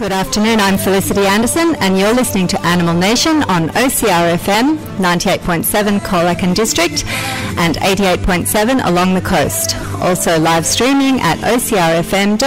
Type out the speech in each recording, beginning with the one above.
Good afternoon, I'm Felicity Anderson and you're listening to Animal Nation on OCR FM 98.7 Colac District and 88.7 along the coast. Also live streaming at ocrfm.org.au.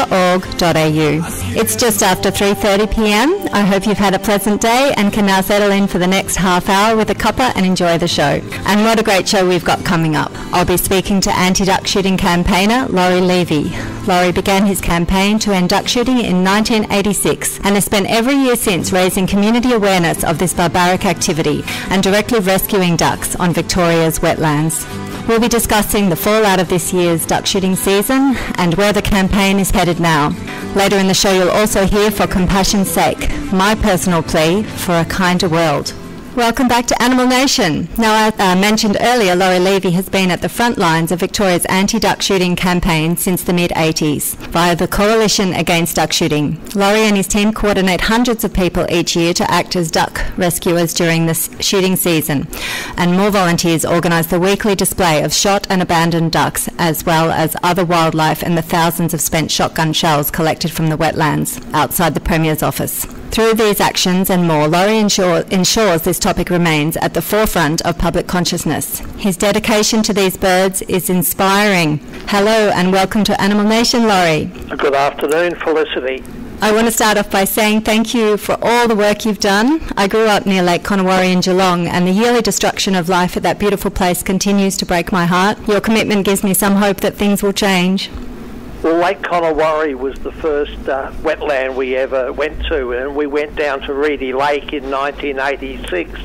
It's just after 3:30pm. I hope you've had a pleasant day and can now settle in for the next half hour with a cuppa and enjoy the show. And what a great show we've got coming up. I'll be speaking to anti-duck shooting campaigner Laurie Levy. Laurie began his campaign to end duck shooting in 1986 and has spent every year since raising community awareness of this barbaric activity and directly rescuing ducks on Victoria's wetlands. We'll be discussing the fallout of this year's duck shooting season and where the campaign is headed now. Later in the show you'll also hear For Compassion's Sake, my personal plea for a kinder world. Welcome back to Animal Nation. Now, I mentioned earlier, Laurie Levy has been at the front lines of Victoria's anti-duck shooting campaign since the mid-80s via the Coalition Against Duck Shooting. Laurie and his team coordinate hundreds of people each year to act as duck rescuers during the shooting season, and more volunteers organise the weekly display of shot and abandoned ducks, as well as other wildlife and the thousands of spent shotgun shells collected from the wetlands outside the Premier's office. Through these actions and more, Laurie ensures this topic remains at the forefront of public consciousness. His dedication to these birds is inspiring. Hello and welcome to Animal Nation, Laurie. Good afternoon, Felicity. I want to start off by saying thank you for all the work you've done. I grew up near Lake Conowari in Geelong, and the yearly destruction of life at that beautiful place continues to break my heart. Your commitment gives me some hope that things will change. Well, Lake Conowari was the first wetland we ever went to, and we went down to Reedy Lake in 1986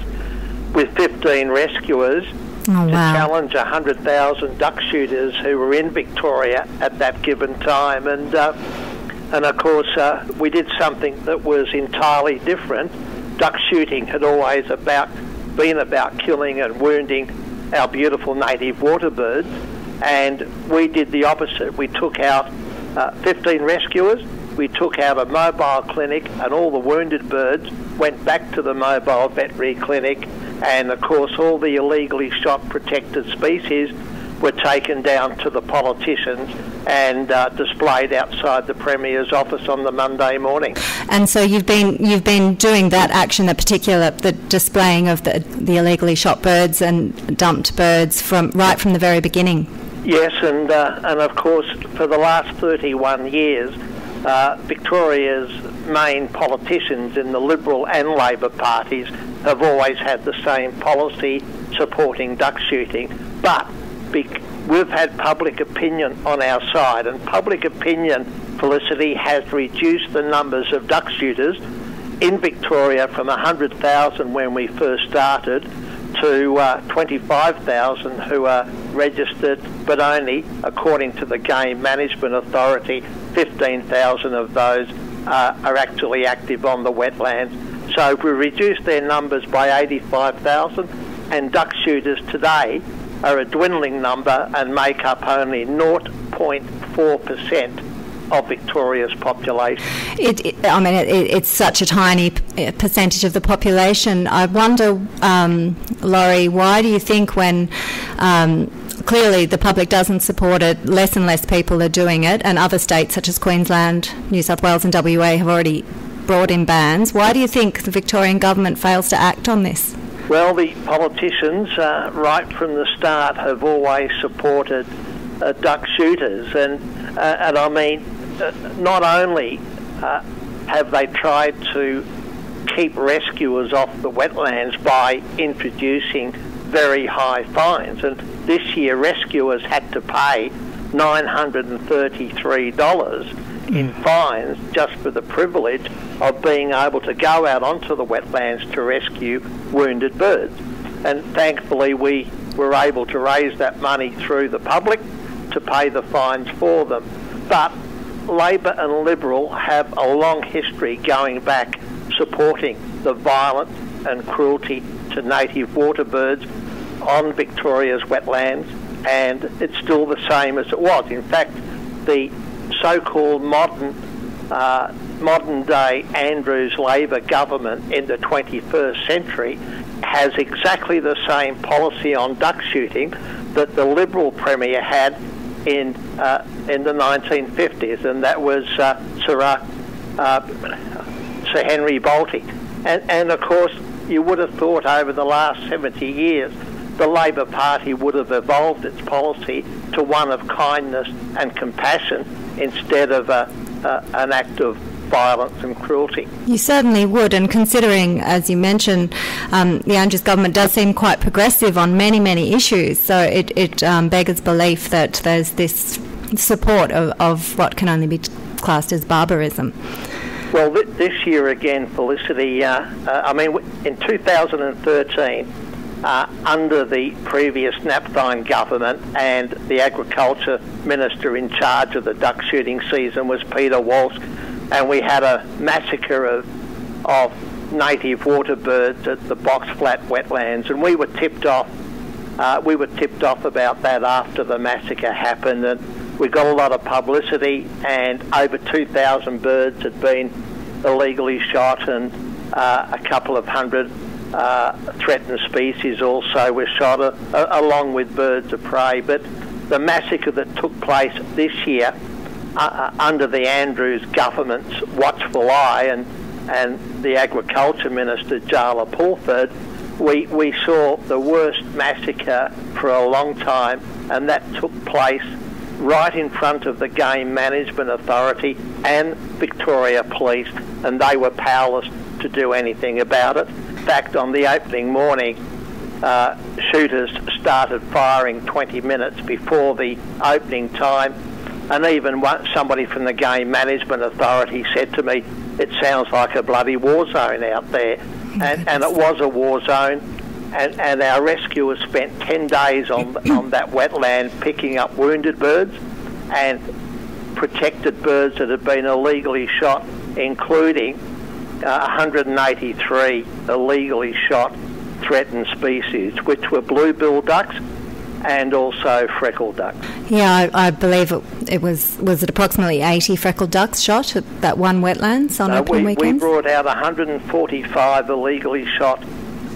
with 15 rescuers to challenge 100,000 duck shooters who were in Victoria at that given time. And of course, we did something that was entirely different. Duck shooting had always been about killing and wounding our beautiful native water birds. And we did the opposite. We took out 15 rescuers, we took out a mobile clinic, and all the wounded birds went back to the mobile veterinary clinic, and of course all the illegally shot protected species were taken down to the politicians and displayed outside the Premier's office on the Monday morning. And so you've been doing that action, the displaying of the illegally shot birds and dumped birds right from the very beginning. Yes, and of course for the last 31 years, Victoria's main politicians in the Liberal and Labor parties have always had the same policy supporting duck shooting, but we've had public opinion on our side, and public opinion, Felicity, has reduced the numbers of duck shooters in Victoria from 100,000 when we first started to 25,000 who are registered, but only, according to the Game Management Authority, 15,000 of those are actually active on the wetlands. So we reduced their numbers by 85,000, and duck shooters today are a dwindling number and make up only 0.4% of Victoria's population. It's such a tiny percentage of the population. I wonder, Laurie, why do you think when clearly the public doesn't support it, less and less people are doing it, and other states such as Queensland, New South Wales and WA have already brought in bans, why do you think the Victorian government fails to act on this? Well, the politicians, right from the start, have always supported duck shooters, and I mean, not only have they tried to keep rescuers off the wetlands by introducing very high fines, and this year rescuers had to pay $933 in fines just for the privilege of being able to go out onto the wetlands to rescue wounded birds. And thankfully we were able to raise that money through the public to pay the fines for them. But Labor and Liberal have a long history going back supporting the violence and cruelty to native water birds on Victoria's wetlands, and it's still the same as it was. In fact, the so-called modern-day Andrews Labor government in the 21st century has exactly the same policy on duck shooting that the Liberal Premier had in the 1950s, and that was Sir Sir Henry Bolte. And of course, you would have thought over the last 70 years the Labor Party would have evolved its policy to one of kindness and compassion instead of an act of violence and cruelty. You certainly would, and considering, as you mentioned, the Andrews government does seem quite progressive on many, many issues, so it beggars belief that there's this support of what can only be classed as barbarism. Well, this year again, Felicity, in 2013, under the previous Napthine government, and the Agriculture Minister in charge of the duck shooting season was Peter Walsh, and we had a massacre of native water birds at the Box Flat wetlands, and we were tipped off about that after the massacre happened, and we got a lot of publicity, and over 2,000 birds had been illegally shot, and a couple of hundred threatened species also were shot, along with birds of prey. But the massacre that took place this year under the Andrews government's watchful eye and the Agriculture Minister, Jala Pulford, we saw the worst massacre for a long time, and that took place right in front of the Game Management Authority and Victoria Police, and they were powerless to do anything about it. In fact, on the opening morning, shooters started firing 20 minutes before the opening time, and even somebody from the Game Management Authority said to me, "It sounds like a bloody war zone out there." And it was a war zone, and our rescuers spent 10 days on that wetland picking up wounded birds and protected birds that had been illegally shot, including 183 illegally shot threatened species, which were blue-billed ducks and also freckled ducks. Yeah, I believe it was it approximately 80 freckled ducks shot at that one wetlands on opening weekends? We brought out 145 illegally shot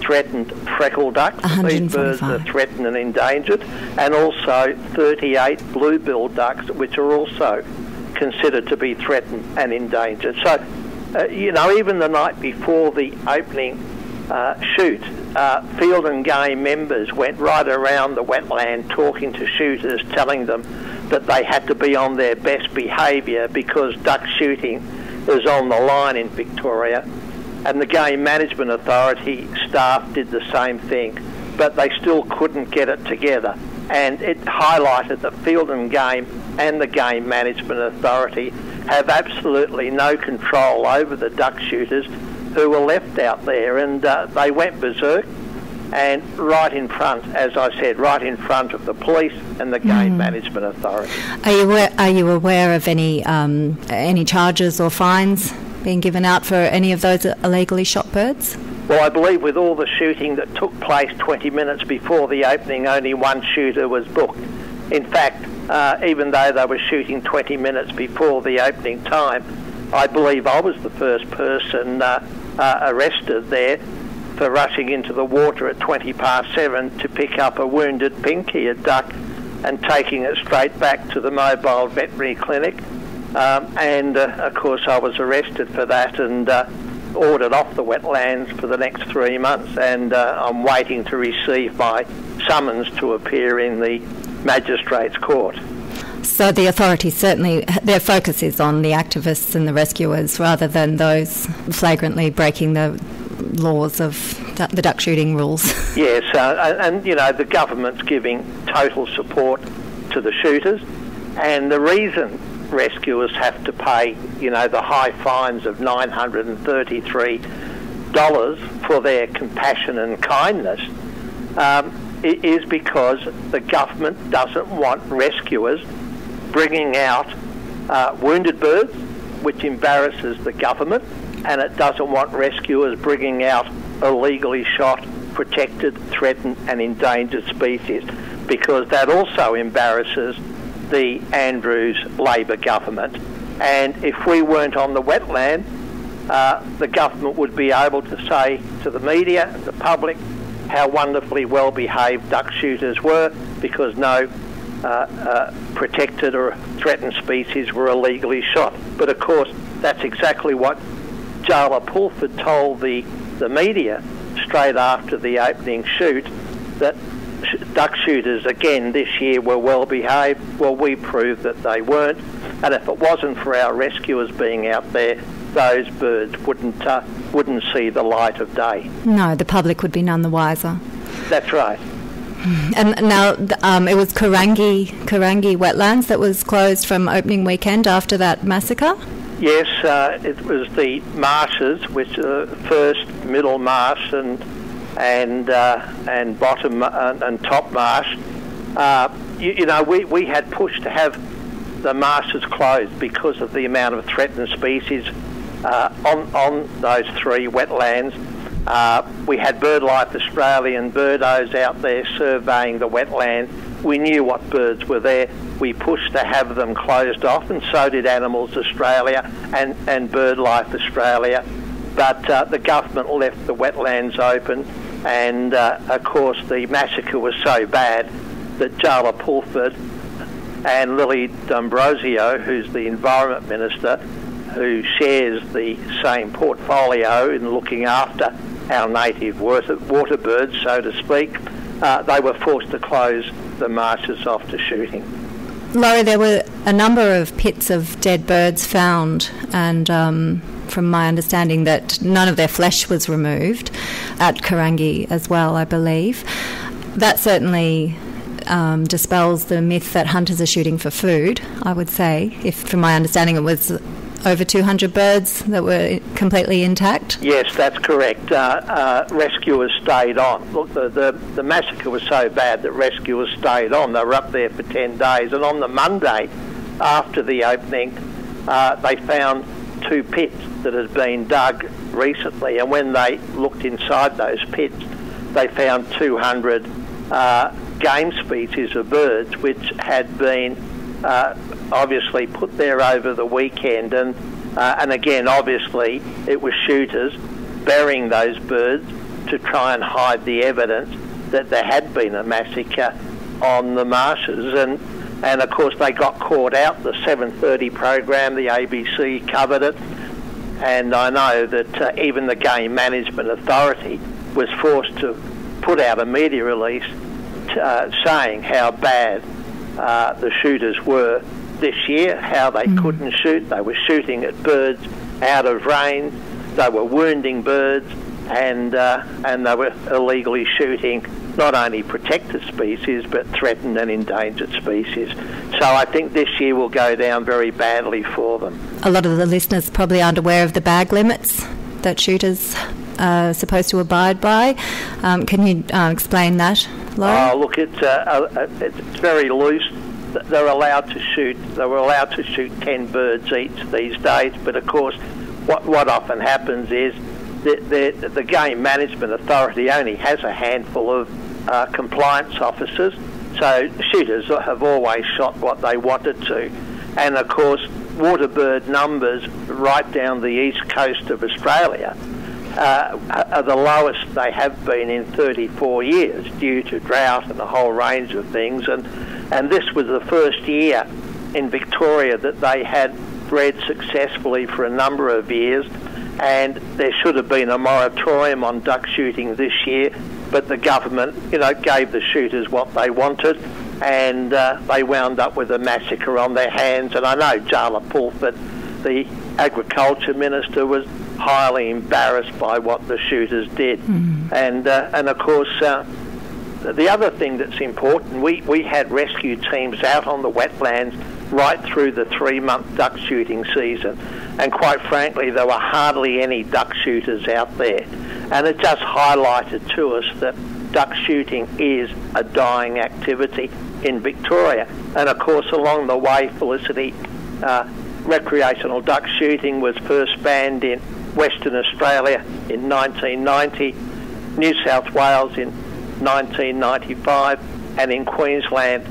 threatened freckled ducks. These birds are threatened and endangered, and also 38 blue-billed ducks, which are also considered to be threatened and endangered. So, even the night before the opening shoot, Field and Game members went right around the wetland talking to shooters, telling them that they had to be on their best behaviour because duck shooting is on the line in Victoria. And the Game Management Authority staff did the same thing, but they still couldn't get it together. And it highlighted that Field and Game and the Game Management Authority have absolutely no control over the duck shooters who were left out there, and they went berserk, and right in front, as I said, right in front of the police and the Game Management Authority. Are you aware of any charges or fines being given out for any of those illegally shot birds? Well, I believe with all the shooting that took place 20 minutes before the opening, only one shooter was booked. In fact, even though they were shooting 20 minutes before the opening time, I believe I was the first person arrested there for rushing into the water at 7:20 to pick up a wounded pink-eared duck and taking it straight back to the mobile veterinary clinic. Of course, I was arrested for that and ordered off the wetlands for the next 3 months, and I'm waiting to receive my summons to appear in the Magistrates' Court. So the authorities certainly, their focus is on the activists and the rescuers rather than those flagrantly breaking the laws of the duck shooting rules. Yes, and the government's giving total support to the shooters, and the reason rescuers have to pay, the high fines of $933 for their compassion and kindness is because the government doesn't want rescuers bringing out wounded birds, which embarrasses the government, and it doesn't want rescuers bringing out illegally shot, protected, threatened and endangered species, because that also embarrasses the Andrews Labor government. And if we weren't on the wetland, the government would be able to say to the media and the public how wonderfully well behaved duck shooters were, because no protected or threatened species were illegally shot. But of course, that's exactly what Jala Pulford told the media straight after the opening shoot, that duck shooters again this year were well behaved. Well, we proved that they weren't, and if it wasn't for our rescuers being out there, those birds wouldn't see the light of day. No, the public would be none the wiser. That's right. And now it was Chironji Wetlands that was closed from opening weekend after that massacre? Yes, it was the marshes, which are first, middle marsh and bottom and top marsh. We had pushed to have the marshes closed because of the amount of threatened species on those three wetlands. We had BirdLife Australia and Birdos out there surveying the wetland. We knew what birds were there. We pushed to have them closed off, and so did Animals Australia and BirdLife Australia. But the government left the wetlands open, and of course the massacre was so bad that Jala Pulford and Lily D'Ambrosio, who's the Environment Minister, who shares the same portfolio in looking after our native water birds, so to speak, they were forced to close the marshes off to shooting. Laurie, there were a number of pits of dead birds found, and from my understanding that none of their flesh was removed at Chironji as well, I believe. That certainly dispels the myth that hunters are shooting for food, I would say. If, from my understanding, it was over 200 birds that were completely intact? Yes, that's correct. Rescuers stayed on. Look, the massacre was so bad that rescuers stayed on. They were up there for 10 days. And on the Monday, after the opening, they found 2 pits that had been dug recently. And when they looked inside those pits, they found 200 game species of birds which had been obviously put there over the weekend, and again, obviously, it was shooters burying those birds to try and hide the evidence that there had been a massacre on the marshes, and of course they got caught out. The 7:30 program, the ABC covered it, and I know that even the Game Management Authority was forced to put out a media release saying how bad the shooters were this year, how they couldn't shoot. They were shooting at birds out of range. They were wounding birds, and they were illegally shooting not only protected species but threatened and endangered species. So I think this year will go down very badly for them. A lot of the listeners probably aren't aware of the bag limits that shooters are supposed to abide by. Can you explain that, Laurie? Oh, look, it's very loose. They're allowed to shoot. They were allowed to shoot 10 birds each these days. But of course, what often happens is the Game Management Authority only has a handful of compliance officers. So shooters have always shot what they wanted to, and of course, water bird numbers right down the east coast of Australia are the lowest they have been in 34 years due to drought and a whole range of things. And this was the first year in Victoria that they had bred successfully for a number of years, and there should have been a moratorium on duck shooting this year, but the government, gave the shooters what they wanted, and they wound up with a massacre on their hands. And I know Jala Pulford, the Agriculture Minister, was highly embarrassed by what the shooters did. And of course, the other thing that's important, we had rescue teams out on the wetlands right through the 3-month duck shooting season, and quite frankly there were hardly any duck shooters out there, and it just highlighted to us that duck shooting is a dying activity in Victoria. And of course, along the way, Felicity, recreational duck shooting was first banned in Western Australia in 1990, New South Wales in 1995, and in Queensland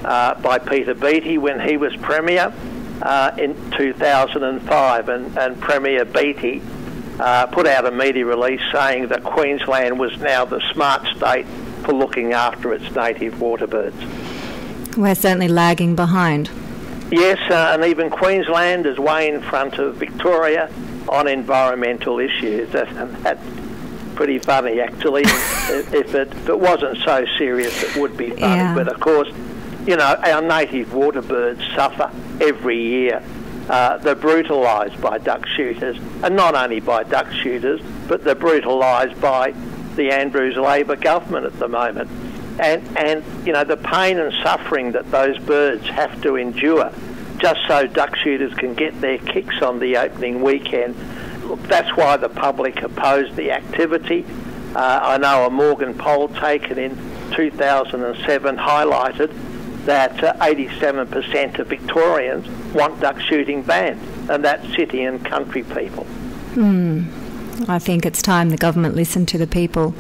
by Peter Beattie when he was Premier in 2005. And Premier Beattie put out a media release saying that Queensland was now the smart state for looking after its native water birds. We're certainly lagging behind. Yes, and even Queensland is way in front of Victoria on environmental issues. And that's pretty funny, actually. if it wasn't so serious, it would be funny. Yeah. But, of course, you know, our native water birds suffer every year. They're brutalised by duck shooters, and not only by duck shooters, but they're brutalised by the Andrews Labor government at the moment. And you know, the pain and suffering that those birds have to endure just so duck shooters can get their kicks on the opening weekend. Look, that's why the public opposed the activity. I know a Morgan poll taken in 2007 highlighted that 87% of Victorians want duck shooting banned, and that's city and country people. I think it's time the government listened to the people.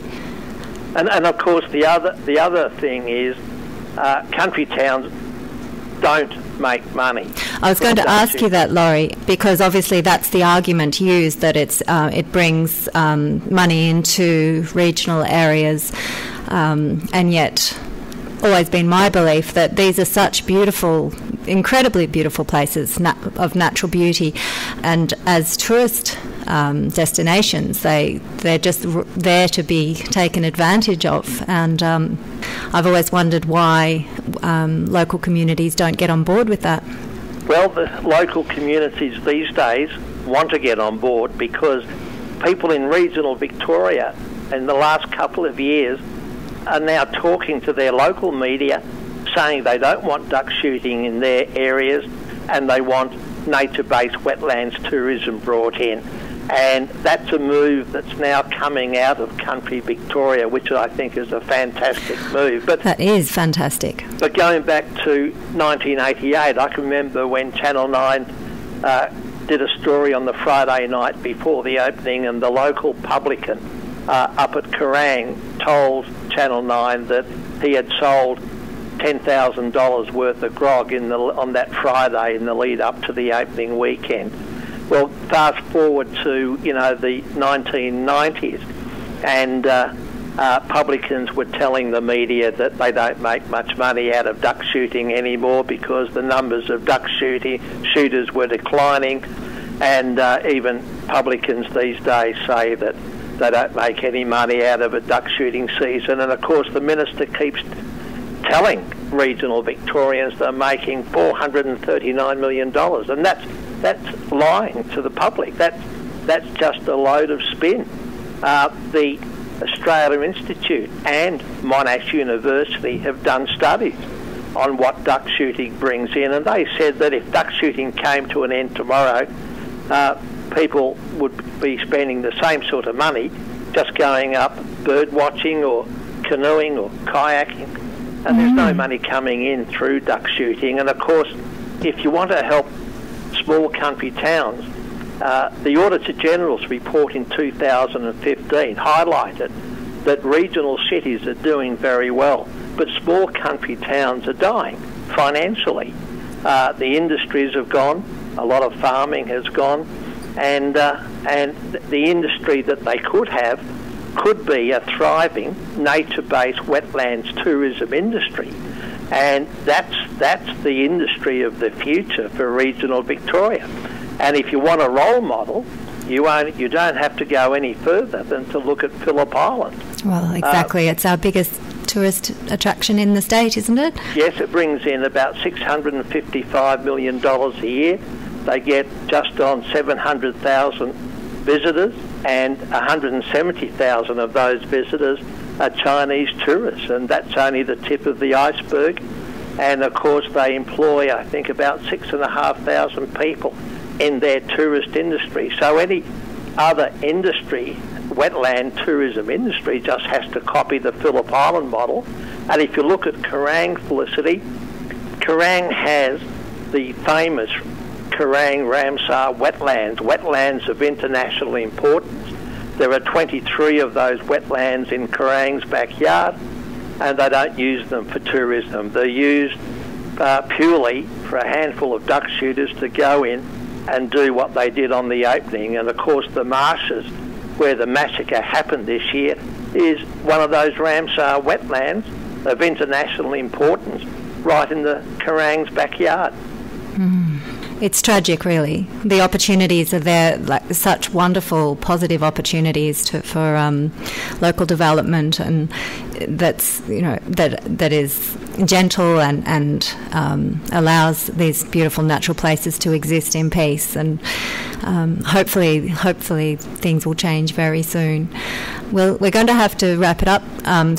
And of course the other thing is country towns don't make money. I was going to ask you that, Laurie, because obviously that's the argument used, that it brings money into regional areas, and yet always been my belief that these are such beautiful, incredibly beautiful places of natural beauty, and as tourist destinations, they're just there to be taken advantage of. And I've always wondered why local communities don't get on board with that. Well, the local communities these days want to get on board because people in regional Victoria in the last couple of years are now talking to their local media saying they don't want duck shooting in their areas and they want nature-based wetlands tourism brought in. And that's a move that's now coming out of country Victoria, which I think is a fantastic move. But that is fantastic. But going back to 1988, I can remember when Channel 9 did a story on the Friday night before the opening, and the local publican up at Kerrang told Channel 9 that he had sold $10,000 worth of grog on that Friday in the lead up to the opening weekend. Well, fast forward to, you know, the 1990s, and publicans were telling the media that they don't make much money out of duck shooting anymore because the numbers of duck shooters were declining, and even publicans these days say that they don't make any money out of a duck shooting season. And of course the minister keeps telling regional Victorians they're making $439 million, and that's lying to the public. That's just a load of spin. The Australia Institute and Monash University have done studies on what duck shooting brings in, and they said that if duck shooting came to an end tomorrow, people would be spending the same sort of money just going up bird watching or canoeing or kayaking, and there's no money coming in through duck shooting. And of course, if you want to help small country towns, the Auditor General's report in 2015 highlighted that regional cities are doing very well, but small country towns are dying financially. The industries have gone, a lot of farming has gone, and the industry that they could have could be a thriving nature-based wetlands tourism industry. And that's the industry of the future for regional Victoria. And if you want a role model, you don't have to go any further than to look at Phillip Island. Well, exactly. It's our biggest tourist attraction in the state, isn't it? Yes, it brings in about $655 million a year. They get just on 700,000 visitors, and 170,000 of those visitors are Chinese tourists, and that's only the tip of the iceberg. And of course they employ, I think, about 6,500 people in their tourist industry. So any other industry, wetland tourism industry, just has to copy the Phillip Island model. And if you look at Kerrang, Felicity, Kerrang has the famous Kerrang Ramsar wetlands of international importance. There are 23 of those wetlands in Kerrang's backyard, and they don't use them for tourism. They're used purely for a handful of duck shooters to go in and do what they did on the opening. And of course the marshes where the massacre happened this year is one of those Ramsar wetlands of international importance right in the Kerrang's backyard. It's tragic, really. The opportunities are there, like such wonderful, positive opportunities for local development, and that's that is gentle and allows these beautiful natural places to exist in peace. And hopefully things will change very soon. Well, we're going to have to wrap it up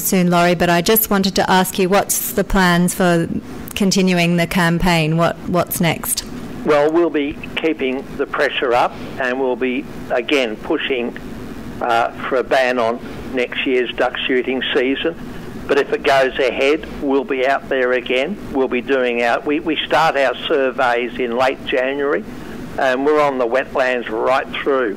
soon, Laurie. But I just wanted to ask you, what's the plans for continuing the campaign? What's next? Well, we'll be keeping the pressure up, and we'll be, again, pushing for a ban on next year's duck shooting season. But if it goes ahead, we'll be out there again. We'll be doing we start our surveys in late January, and we're on the wetlands right through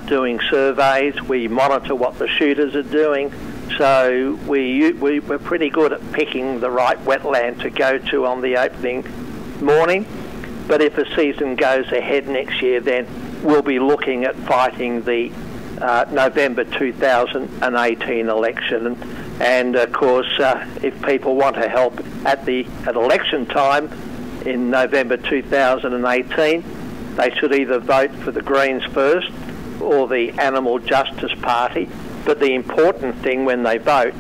doing surveys. We monitor what the shooters are doing. So we're pretty good at picking the right wetland to go to on the opening morning. But if a season goes ahead next year, then we'll be looking at fighting the November 2018 election. And of course, if people want to help at election time in November 2018, they should either vote for the Greens first or the Animal Justice Party. But the important thing when they vote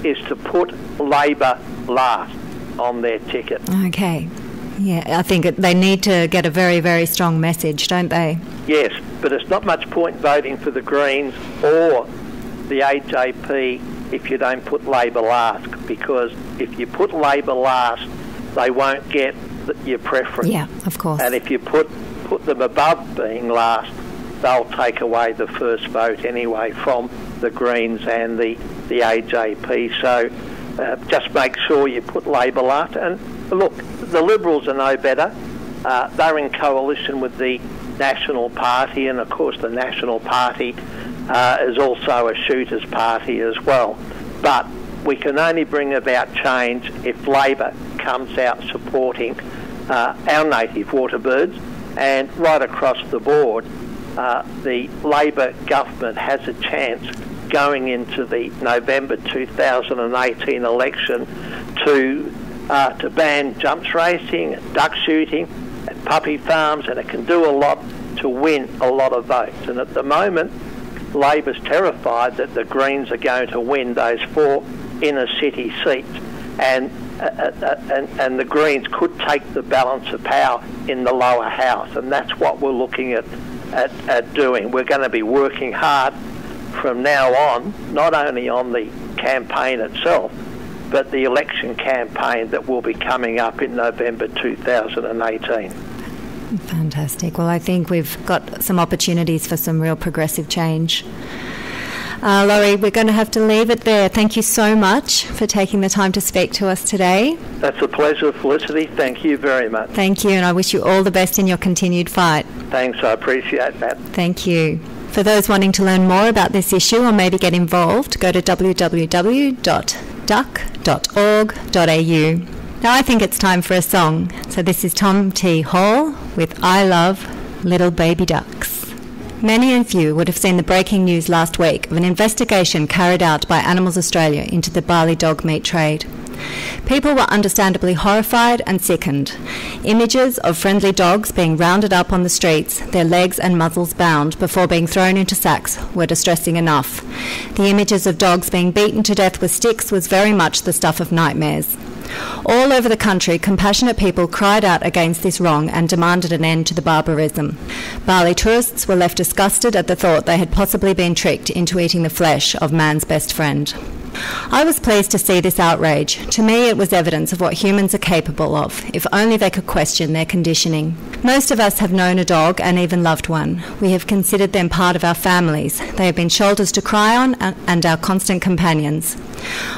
is to put Labor last on their ticket. Okay. Yeah, I think they need to get a very, very strong message, don't they? Yes, but it's not much point voting for the Greens or the AJP if you don't put Labor last, because if you put Labor last, they won't get your preference. Yeah, of course. And if you put them above being last, they'll take away the first vote anyway from the Greens and the AJP. So just make sure you put Labor last. And look, the Liberals are no better. They're in coalition with the National Party, and of course the National Party is also a shooters party as well. But we can only bring about change if Labor comes out supporting our native waterbirds, and right across the board, the Labor government has a chance going into the November 2018 election to ban jumps racing and duck shooting and puppy farms, and it can do a lot to win a lot of votes. And at the moment, Labor's terrified that the Greens are going to win those 4 inner city seats, and the Greens could take the balance of power in the lower house, and that's what we're looking at doing. We're going to be working hard from now on, not only on the campaign itself, but the election campaign that will be coming up in November 2018. Fantastic. Well, I think we've got some opportunities for some real progressive change. Laurie, we're going to have to leave it there. Thank you so much for taking the time to speak to us today. That's a pleasure, Felicity. Thank you very much. Thank you, and I wish you all the best in your continued fight. Thanks, I appreciate that. Thank you. For those wanting to learn more about this issue or maybe get involved, go to www.duck.org.au. Now I think it's time for a song. So this is Tom T. Hall with I Love Little Baby Ducks. Many of you would have seen the breaking news last week of an investigation carried out by Animals Australia into the barley dog meat trade. People were understandably horrified and sickened. Images of friendly dogs being rounded up on the streets, their legs and muzzles bound before being thrown into sacks, were distressing enough. The images of dogs being beaten to death with sticks was very much the stuff of nightmares. All over the country, compassionate people cried out against this wrong and demanded an end to the barbarism. Bali tourists were left disgusted at the thought they had possibly been tricked into eating the flesh of man's best friend. I was pleased to see this outrage. To me, it was evidence of what humans are capable of, if only they could question their conditioning. Most of us have known a dog and even loved one. We have considered them part of our families. They have been shoulders to cry on and our constant companions.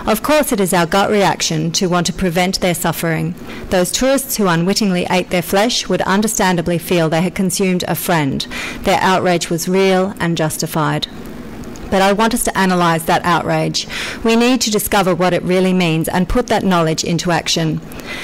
Of course, it is our gut reaction to want to prevent their suffering. Those tourists who unwittingly ate their flesh would understandably feel they had consumed a friend. Their outrage was real and justified. But I want us to analyse that outrage. We need to discover what it really means and put that knowledge into action.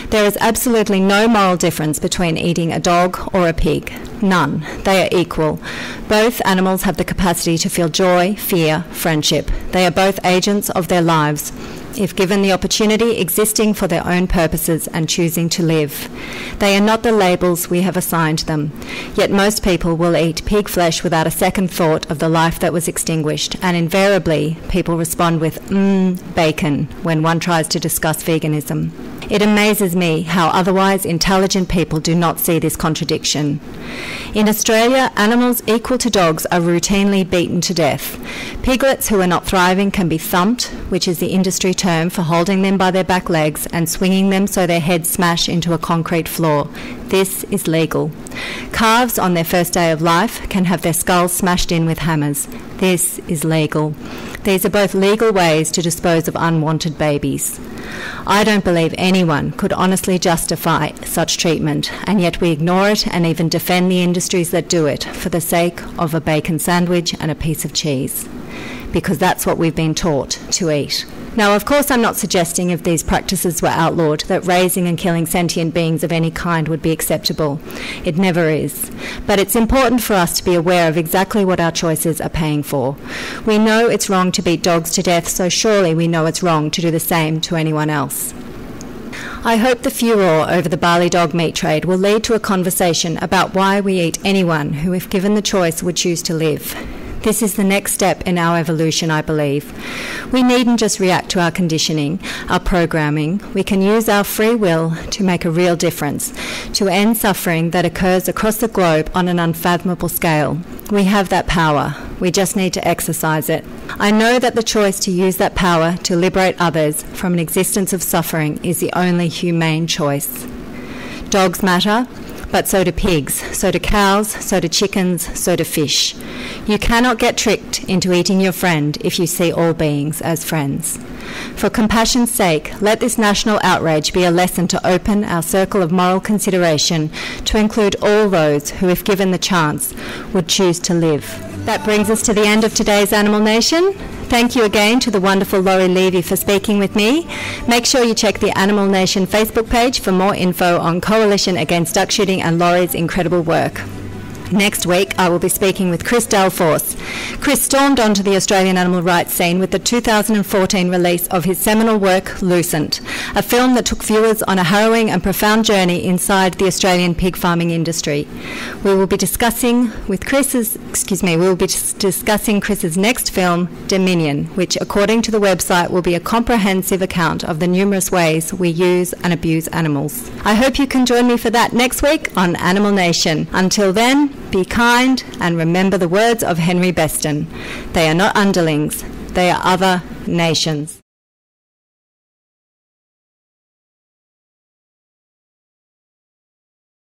There is absolutely no moral difference between eating a dog or a pig. None. They are equal. Both animals have the capacity to feel joy, fear, friendship. They are both agents of their lives. if given the opportunity, existing for their own purposes and choosing to live. They are not the labels we have assigned them, yet most people will eat pig flesh without a second thought of the life that was extinguished, and invariably people respond with bacon when one tries to discuss veganism. It amazes me how otherwise intelligent people do not see this contradiction. In Australia, animals equal to dogs are routinely beaten to death. Piglets who are not thriving can be thumped, which is the industry term for holding them by their back legs and swinging them so their heads smash into a concrete floor. This is legal. Calves on their first day of life can have their skulls smashed in with hammers. This is legal. These are both legal ways to dispose of unwanted babies. I don't believe anyone could honestly justify such treatment, and yet we ignore it and even defend the industries that do it for the sake of a bacon sandwich and a piece of cheese, because that's what we've been taught to eat. Now, of course, I'm not suggesting if these practices were outlawed that raising and killing sentient beings of any kind would be acceptable. It never is. But it's important for us to be aware of exactly what our choices are paying for. We know it's wrong to beat dogs to death, so surely we know it's wrong to do the same to anyone else. I hope the furor over the barley dog meat trade will lead to a conversation about why we eat anyone who, if given the choice, would choose to live. This is the next step in our evolution, I believe. We needn't just react to our conditioning, our programming. We can use our free will to make a real difference, to end suffering that occurs across the globe on an unfathomable scale. We have that power. We just need to exercise it. I know that the choice to use that power to liberate others from an existence of suffering is the only humane choice. Dogs matter, but so do pigs, so do cows, so do chickens, so do fish. You cannot get tricked into eating your friend if you see all beings as friends. For compassion's sake, let this national outrage be a lesson to open our circle of moral consideration to include all those who, if given the chance, would choose to live. That brings us to the end of today's Animal Nation. Thank you again to the wonderful Laurie Levy for speaking with me. Make sure you check the Animal Nation Facebook page for more info on Coalition Against Duck Shooting and Laurie's incredible work. Next week, I will be speaking with Chris Delforce. Chris stormed onto the Australian animal rights scene with the 2014 release of his seminal work, Lucent, a film that took viewers on a harrowing and profound journey inside the Australian pig farming industry. We will be discussing Chris's next film, Dominion, which, according to the website, will be a comprehensive account of the numerous ways we use and abuse animals. I hope you can join me for that next week on Animal Nation. Until then, be kind and remember the words of Henry Beston. They are not underlings, they are other nations.